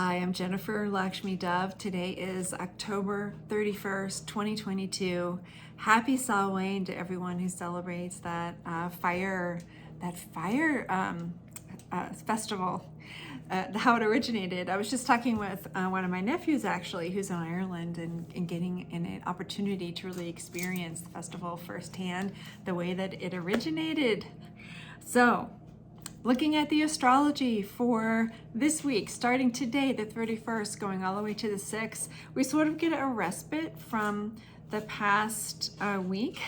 Hi, I'm Jennifer Lakshmi Dove. Today is October 31st, 2022. Happy Samhain to everyone who celebrates that fire festival, how it originated. I was just talking with one of my nephews actually, who's in Ireland, and getting an opportunity to really experience the festival firsthand, the way that it originated. So, looking at the astrology for this week, starting today, the 31st, going all the way to the 6th, we sort of get a respite from the past week.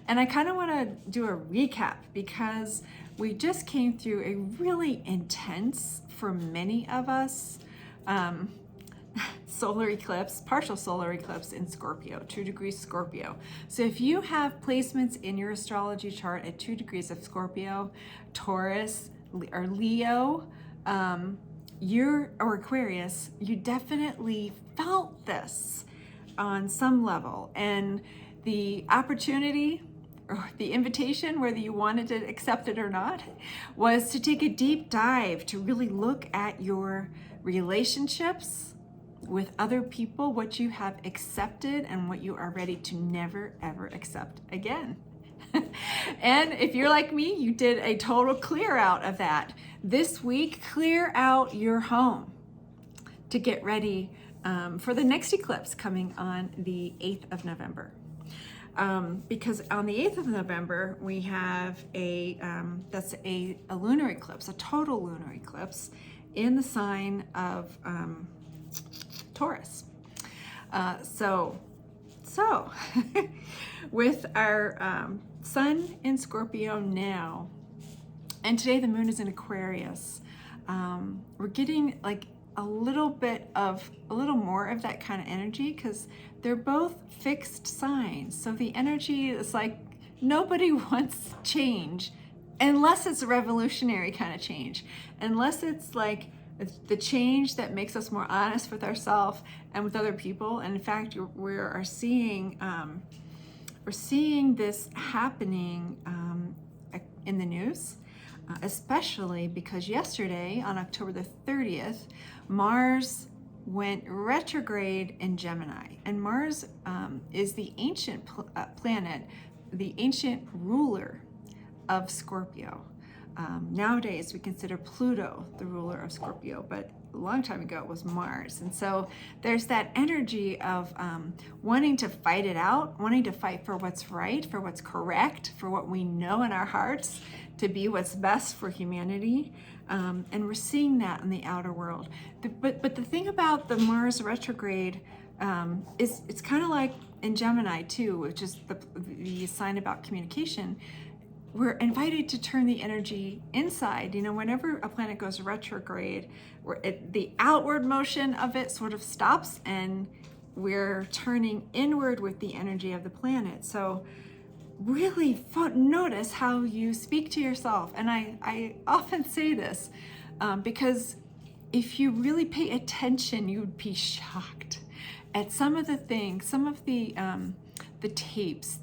And I kind of want to do a recap because we just came through a really intense, for many of us, solar eclipse, partial solar eclipse in Scorpio, 2 degrees Scorpio. So if you have placements in your astrology chart at 2 degrees of Scorpio, Taurus, or Leo, or Aquarius, you definitely felt this on some level. And the opportunity or the invitation, whether you wanted to accept it or not, was to take a deep dive to really look at your relationships with other people, what you have accepted and what you are ready to never ever accept again. And if you're like me, you did a total clear out of that. This week, clear out your home to get ready for the next eclipse coming on the 8th of November. Because on the 8th of November, we have that's a lunar eclipse, a total lunar eclipse in the sign of Taurus. So with our sun in Scorpio now, and today the moon is in Aquarius, we're getting like a little more of that kind of energy because they're both fixed signs. So the energy is like nobody wants change unless it's a revolutionary kind of change, unless it's like the change that makes us more honest with ourselves and with other people. And in fact, we're seeing this happening in the news, especially because yesterday on October the 30th, Mars went retrograde in Gemini. And Mars is the ancient planet, the ancient ruler of Scorpio. Nowadays, we consider Pluto the ruler of Scorpio, but a long time ago it was Mars. And so there's that energy of wanting to fight it out, wanting to fight for what's right, for what's correct, for what we know in our hearts to be what's best for humanity. And we're seeing that in the outer world. But the thing about the Mars retrograde is it's kind of like in Gemini too, which is the sign about communication. We're invited to turn the energy inside. You know, whenever a planet goes retrograde, the outward motion of it sort of stops and we're turning inward with the energy of the planet. So really notice how you speak to yourself. And I often say this because if you really pay attention, you would be shocked at some of the things, some of the tapes,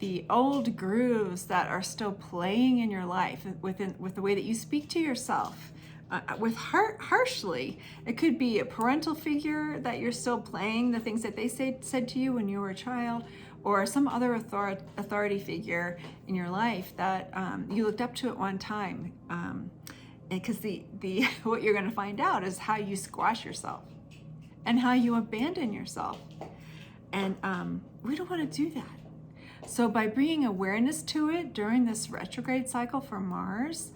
the old grooves that are still playing in your life with the way that you speak to yourself, harshly. It could be a parental figure that you're still playing the things that they said to you when you were a child, or some other authority figure in your life that you looked up to at one time. Because what you're going to find out is how you squash yourself and how you abandon yourself. And we don't want to do that. So by bringing awareness to it during this retrograde cycle for Mars,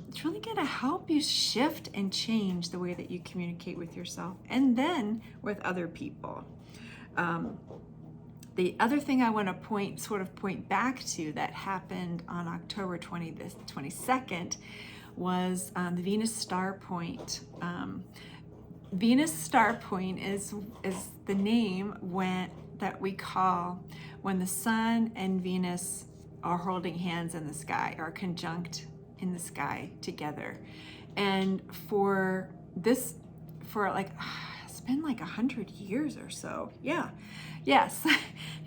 it's really going to help you shift and change the way that you communicate with yourself and then with other people. The other thing I want to point back to that happened on October 22nd was the Venus Starpoint. Venus Starpoint is the name that we call when the Sun and Venus are holding hands in the sky, or conjunct in the sky together. And it's been like 100 years or so. Yeah, yes,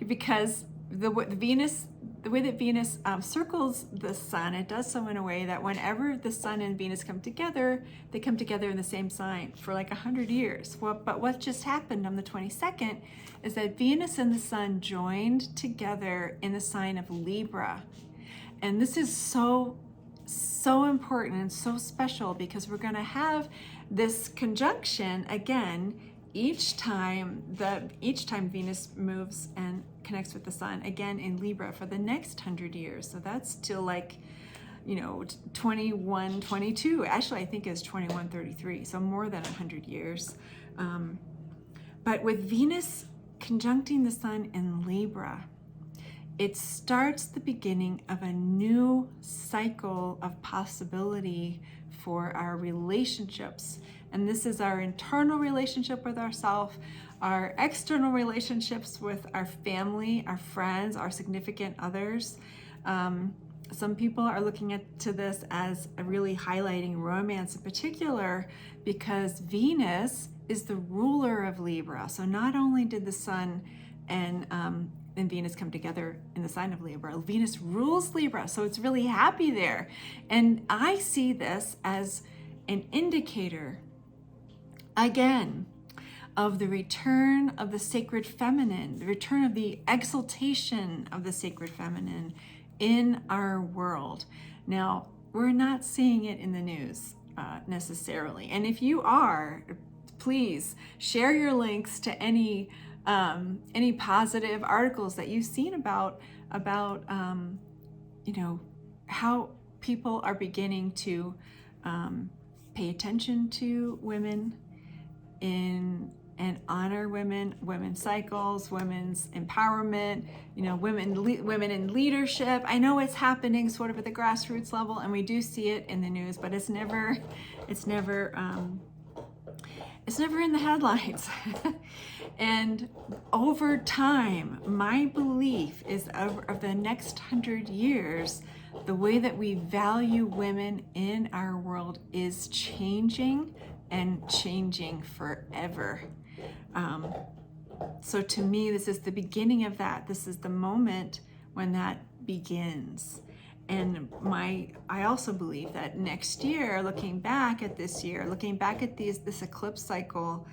because the Venus the way that Venus circles the sun, it does so in a way that whenever the sun and Venus come together, they come together in the same sign for like 100 years. But what just happened on the 22nd is that Venus and the sun joined together in the sign of Libra. And this is so important and so special because we're going to have this conjunction again each time Venus moves and connects with the sun again in Libra for the next 100 years. So that's still like, 2122. Actually, I think it's 2133. So more than 100 years. But with Venus conjuncting the sun in Libra, it starts the beginning of a new cycle of possibility for our relationships. And this is our internal relationship with ourselves, our external relationships with our family, our friends, our significant others. Some people are looking to this as really highlighting romance in particular because Venus is the ruler of Libra. So not only did the sun and Venus come together in the sign of Libra, Venus rules Libra, so it's really happy there. And I see this as an indicator, again, of the return of the sacred feminine, the return of the exaltation of the sacred feminine in our world. Now, we're not seeing it in the news necessarily. And if you are, please share your links to any positive articles that you've seen about how people are beginning to pay attention to women and honor women's cycles, women's empowerment, women in leadership. I know it's happening sort of at the grassroots level, and we do see it in the news, but it's never in the headlines. And over time, my belief is of the next 100 years, the way that we value women in our world is changing and changing forever. So to me, this is the beginning of that. This is the moment when that begins. And I also believe that next year, looking back at this eclipse cycle,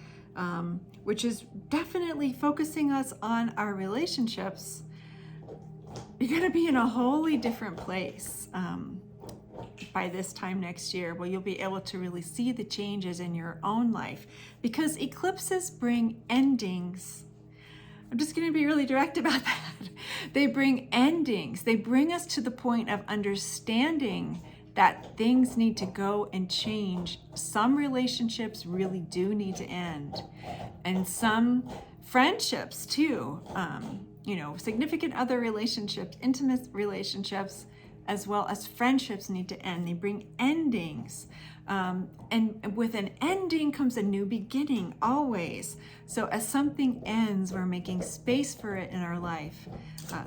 which is definitely focusing us on our relationships, you're going to be in a wholly different place by this time next year, where you'll be able to really see the changes in your own life, because eclipses bring endings. I'm just going to be really direct about that. They bring endings. They bring us to the point of understanding that things need to go and change. Some relationships really do need to end. And some friendships too, significant other relationships, intimate relationships, as well as friendships need to end. They bring endings. And with an ending comes a new beginning, always. So as something ends, we're making space for it in our life,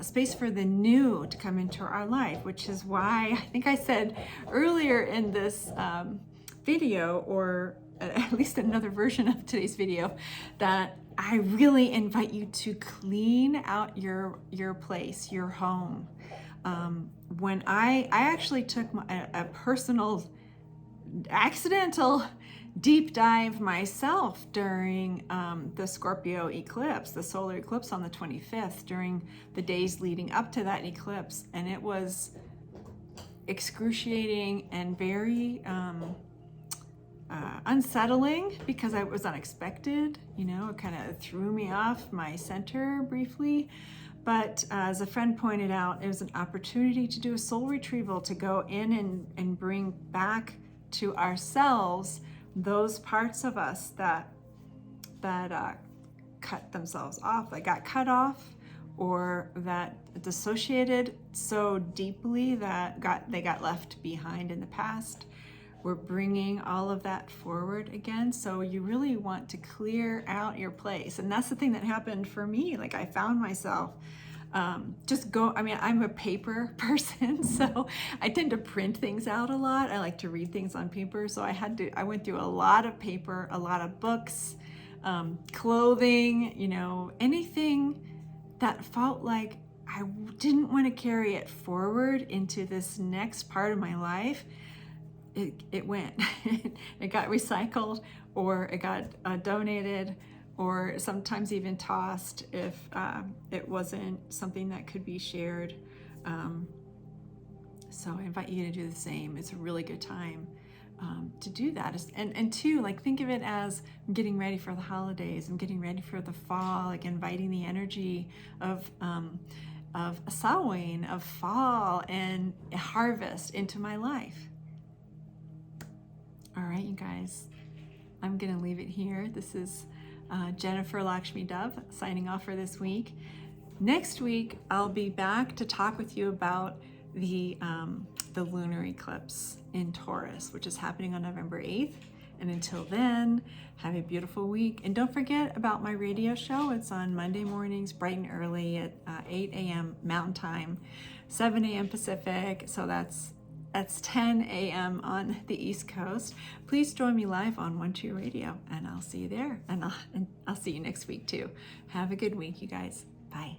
space for the new to come into our life, which is why I think I said earlier in this video, or at least another version of today's video, that I really invite you to clean out your place, your home. When I actually took a personal accidental deep dive myself during the Scorpio eclipse, the solar eclipse on the 25th, during the days leading up to that eclipse, and it was excruciating and very unsettling because it was unexpected. It kind of threw me off my center briefly. But as a friend pointed out, it was an opportunity to do a soul retrieval, to go in and bring back to ourselves those parts of us that cut themselves off, that got cut off, or that dissociated so deeply that they got left behind in the past. We're bringing all of that forward again. So you really want to clear out your place. And that's the thing that happened for me. Like, I found myself I'm a paper person, so I tend to print things out a lot. I like to read things on paper. So I went through a lot of paper, a lot of books, clothing, anything that felt like I didn't want to carry it forward into this next part of my life, it went. It got recycled, or it got donated, or sometimes even tossed if it wasn't something that could be shared. So I invite you to do the same. It's a really good time to do that. And two, like, think of it as I'm getting ready for the holidays. I'm getting ready for the fall, like inviting the energy of Samhain, of fall and harvest into my life. All right, you guys, I'm gonna leave it here. This is Jennifer Lakshmi Dove signing off for this week. Next week, I'll be back to talk with you about the lunar eclipse in Taurus, which is happening on November 8th. And until then, have a beautiful week. And don't forget about my radio show. It's on Monday mornings, bright and early at 8 a.m. Mountain Time, 7 a.m. Pacific. So that's 10 a.m. on the East Coast. Please join me live on 12 Radio, and I'll see you there. And I'll see you next week too. Have a good week, you guys. Bye.